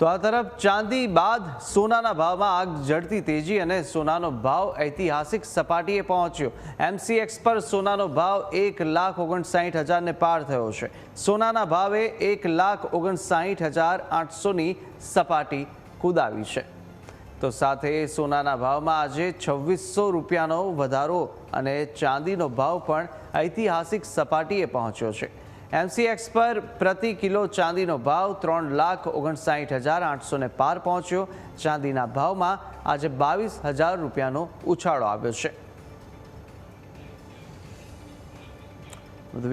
તો આ તરફ ચાંદી બાદ સોનાના ભાવમાં આગ ઝડતી તેજી અને સોનાનો ભાવ ઐતિહાસિક સપાટીએ પહોંચ્યો। MCX પર સોનાનો ભાવ 1,59,000ને પાર થયો છે। સોનાના ભાવે 1,59,800ની સપાટી કુદાવી છે। તો સાથે સોનાના ભાવમાં આજે 2600 રૂપિયાનો વધારો અને ચાંદીનો ભાવ પણ ઐતિહાસિક સપાટીએ પહોંચ્યો છે। MCX पर प्रति किलो चांदीનો भाव 3,59,800ને પાર પહોંચ્યો। ચાંદીના ભાવમાં આજે 22,000 રૂપિયાનો ઉછાળો આવ્યો છે।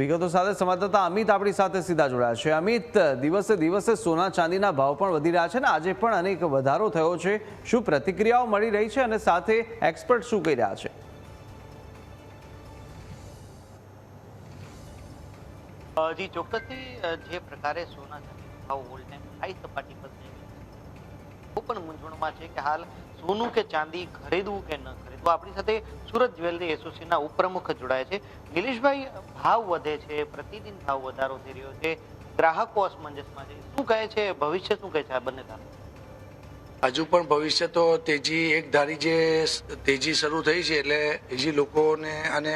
વિગતો સાથે સંવાદદાતા અમિત આપણી સાથે સીધા જોડાયા છે। અમિત, દિવસે દિવસે સોના ચાંદીના ભાવ પણ વધી રહ્યા છે ને આજે પણ અનેક વધારો થયો છે। શું પ્રતિક્રિયાઓ મળી રહી છે અને સાથે એક્સપર્ટ શું કહી રહ્યા છે? जी ચોક્કસથી જે પ્રકારે સોના ચાંદીનો ભાવ ઓલ ટાઈમ હાઈ સપાટી પર છે वो પણ મૂંઝવણમાં છે કે હાલ સોનું કે ચાંદી ખરીદવું કે ન ખરીદવું। આપણી સાથે સુરત જ્વેલરી એસોસિએશનના ઉપપ્રમુખ જોડાય છે નિલેશભાઈ। ભાવ વધે છે, પ્રતિદિન ભાવ વધારો થઈ રહ્યો છે, ગ્રાહકો અસમંજસમાં છે, શું કહે છે ભવિષ્ય, શું કહે છે આ બંને ધારો? હજુ પણ ભવિષ્ય તો તેજી એક ધારી જે તેજી શરૂ થઈ છે એટલે હજી લોકોને અને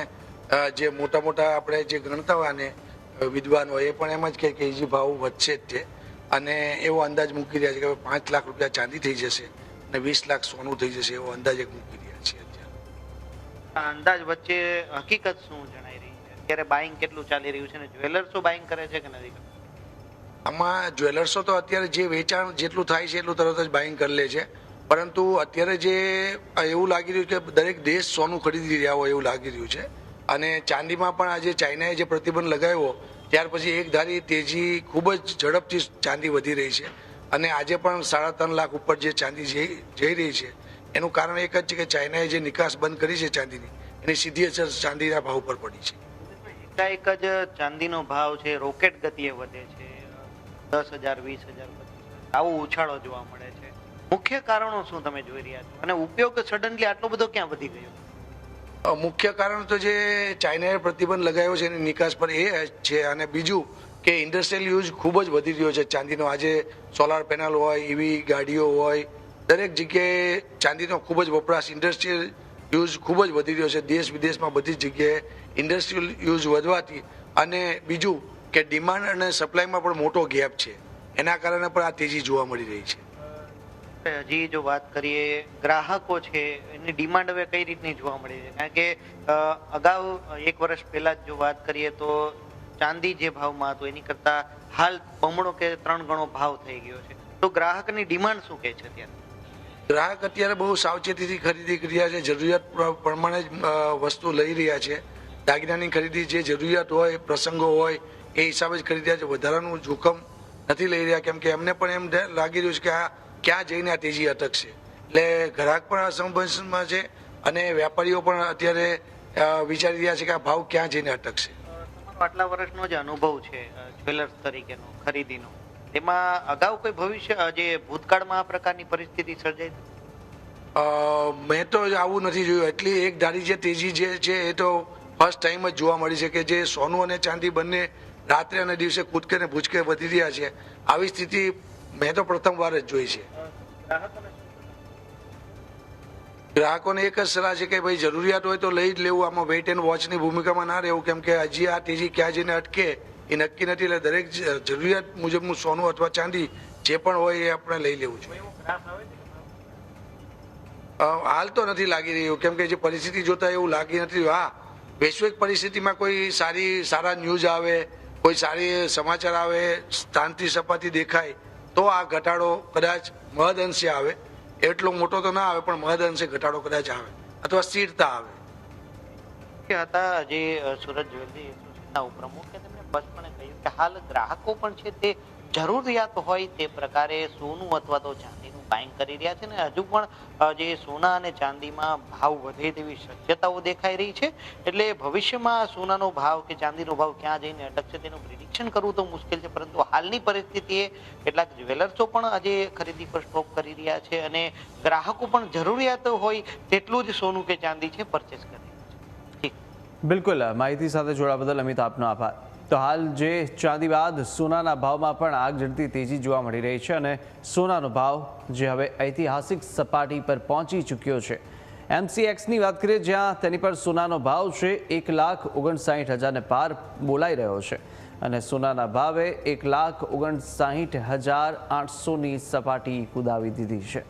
જે મોટા મોટા આપણે જે ગણતા હોય અને વિદ્વાન હોય એ પણ એમ જ કે હજી ભાવ વધશે જ છે અને એવો અંદાજ મૂકી રહ્યા છે કે 5 લાખ રૂપિયા ચાંદી થઈ જશે અને 20 લાખ સોનું થઈ જશે એવો અંદાજ એક મૂકી રહ્યા છે અત્યારે। આ અંદાજ વચ્ચે હકીકત શું જણાઈ રહી છે? અત્યારે બાઇંગ કેટલું ચાલી રહ્યું છે અને જ્વેલર્સો બાઇંગ કરે છે કે નથી કરતા? આમાં જ્વેલર્સો તો અત્યારે જે વેચાણ જેટલું થાય છે એટલું તરત જ બાઇંગ કરી લે છે, પરંતુ અત્યારે જે એવું લાગી રહ્યું છે કે દરેક દેશ સોનું ખરીદી રહ્યા હોય એવું લાગી રહ્યું છે। અને ચાંદીમાં પણ આજે ચાઇનાએ જે પ્રતિબંધ લગાવ્યો ત્યાર પછી એક ધારી તેજી ખૂબ જ ઝડપથી ચાંદી વધી રહી છે અને આજે પણ 3.5 લાખ ઉપર જે ચાંદી જઈ રહી છે એનું કારણ એક જ છે કે ચાઇનાએ જે નિકાસ બંધ કરી છે ચાંદીની એની સીધી અસર ચાંદીના ભાવ પર પડી છે। એકાએક જ ચાંદીનો ભાવ છે રોકેટ ગતિએ વધે છે, 10,000, 20,000, 25,000 આવો ઉછાળો જોવા મળે છે। મુખ્ય કારણો શું તમે જોઈ રહ્યા છો અને ઉપયોગ સડનલી આટલો બધો ક્યાં વધી ગયો? મુખ્ય કારણ તો જે ચાઇનાએ પ્રતિબંધ લગાવ્યો છે એની નિકાસ પર એ છે અને બીજું કે ઇન્ડસ્ટ્રીયલ યુઝ ખૂબ જ વધી રહ્યો છે ચાંદીનો। આજે સોલાર પેનલ હોય, ઈવી ગાડીઓ હોય, દરેક જગ્યાએ ચાંદીનો ખૂબ જ વપરાશ, ઇન્ડસ્ટ્રીયલ યુઝ ખૂબ જ વધી રહ્યો છે। દેશ વિદેશમાં બધી જગ્યાએ ઇન્ડસ્ટ્રીયલ યુઝ વધવાથી અને બીજું કે ડિમાન્ડ અને સપ્લાયમાં પણ મોટો ગેપ છે એના કારણે પણ આ તેજી જોવા મળી રહી છે। હજી જો વાત કરીએ ગ્રાહકો છે એની ડિમાન્ડ હવે કઈ રીતની જોવા મળી છે? કારણ કે અગાઉ 1 વર્ષ પહેલા જો વાત કરીએ તો ચાંદી જે ભાવમાં હતું એની કરતા હાલ બમણો કે 3 ગણો ભાવ થઈ ગયો છે। તો ગ્રાહકની ડિમાન્ડ શું કહે છે અત્યારે? ગ્રાહક અત્યારે બહુ સાવચેતીથી ખરીદી કરી રહ્યા છે, જરૂરિયાત પ્રમાણે જ વસ્તુ લઈ રહ્યા છે। દાગીનાની ખરીદી જે જરૂરિયાત હોય, પ્રસંગો હોય એ હિસાબે જ ખરીદી રહ્યા છે, વધારાનું જોખમ નથી લઈ રહ્યા કેમ કે એમને પણ એમ લાગી રહ્યું છે કે આ ક્યાં જઈને આ તેજી અટકશે। એટલે ગ્રાહક પણ અસમંજસમાં છે અને વેપારીઓ પણ અત્યારે વિચારી રહ્યા છે કે આ ભાવ ક્યાં જઈને અટકશે। તમારો આટલા વર્ષનો જે અનુભવ છે જ્વેલર્સ તરીકેનો ખરીદીનો, તેમાં અગાઉ કોઈ ભવિષ્ય જે ભૂતકાળમાં આ પ્રકારની પરિસ્થિતિ સર્જાઈ? મેં તો આવું નથી જોયું। એટલી એક ધારી જે તેજી જે છે એ તો ફર્સ્ટ ટાઈમ જ જોવા મળી છે કે જે સોનું અને ચાંદી બંને રાત્રે અને દિવસે કૂદકે ને ભૂચકે વધી રહ્યા છે। આવી સ્થિતિ મેં તો પ્રથમ વાર જ જોઈ છે। ગ્રાહકોને એક જ સલાહ છે કે ભાઈ જરૂરિયાત હોય તો લઈ જ લેવું, આમાં વેઇટ એન્ડ વોચની ભૂમિકામાં ના રહેવું કેમ કે હજી આ તેજી ક્યાં જઈને અટકે એ નક્કી નથી। એટલે દરેક જરૂરિયાત મુજબનું સોનું અથવા ચાંદી જે પણ હોય એ આપણે લઈ લેવું જોઈએ। હાલ તો નથી લાગી રહ્યું કેમ કે જે પરિસ્થિતિ જોતા એવું લાગી નથી। હા, વૈશ્વિક પરિસ્થિતિમાં કોઈ સારા ન્યૂઝ આવે, કોઈ સારી સમાચાર આવે, શાંતિ સપાટી દેખાય તો આ ઘટાડો કદાચ મહદ અંશે આવે। એટલો મોટો તો ના આવે પણ મહદ અંશે ઘટાડો કદાચ આવે અથવા સ્થિરતા આવે। હતા જે સુરત જ્વેલરી એસોસિએશનના ઉપપ્રમુખ કે તેમણે સ્પષ્ટપણે કહ્યું કે હાલ ગ્રાહકો પણ છે તે જરૂરિયાત હોય તે પ્રકારે સોનું અથવા તો ચાંદીનું બાઇંગ કરી રહ્યા છે ને હજુ પણ જે સોના અને ચાંદીમાં ભાવ વધે તેવી શક્યતાઓ દેખાઈ રહી છે। એટલે ભવિષ્યમાં સોનાનો ભાવ કે ચાંદીનો ભાવ ક્યાં જઈને અટકશે તેનું પ્રિડિક્શન કરવું તો મુશ્કેલ છે, પરંતુ હાલની પરિસ્થિતિએ કેટલાક જ્વેલર્સો પણ આજે ખરીદી પર સ્ટોપ કરી રહ્યા છે અને ગ્રાહકો પણ જરૂરિયાત હોય તેટલું જ સોનું કે ચાંદી છે પરચેસ કરી રહ્યા છે। બિલકુલ, માહિતી સાથે જોડાવા બદલ અમિત આપનો આભાર। તો હાલ જે ચાંદી બાદ સોનાના ભાવમાં પણ આગ ઝરતી તેજી જોવા મળી રહી છે અને સોનાનો ભાવ જે હવે ઐતિહાસિક સપાટી પર પહોંચી ચૂક્યો છે. MCXની વાત કરીએ જ્યાં તેની પર સોનાનો ભાવ છે 1,59,000ને પાર બોલાઈ રહ્યો છે અને સોનાના ભાવે 1,59,800ની સપાટી કુદાવી દીધી છે.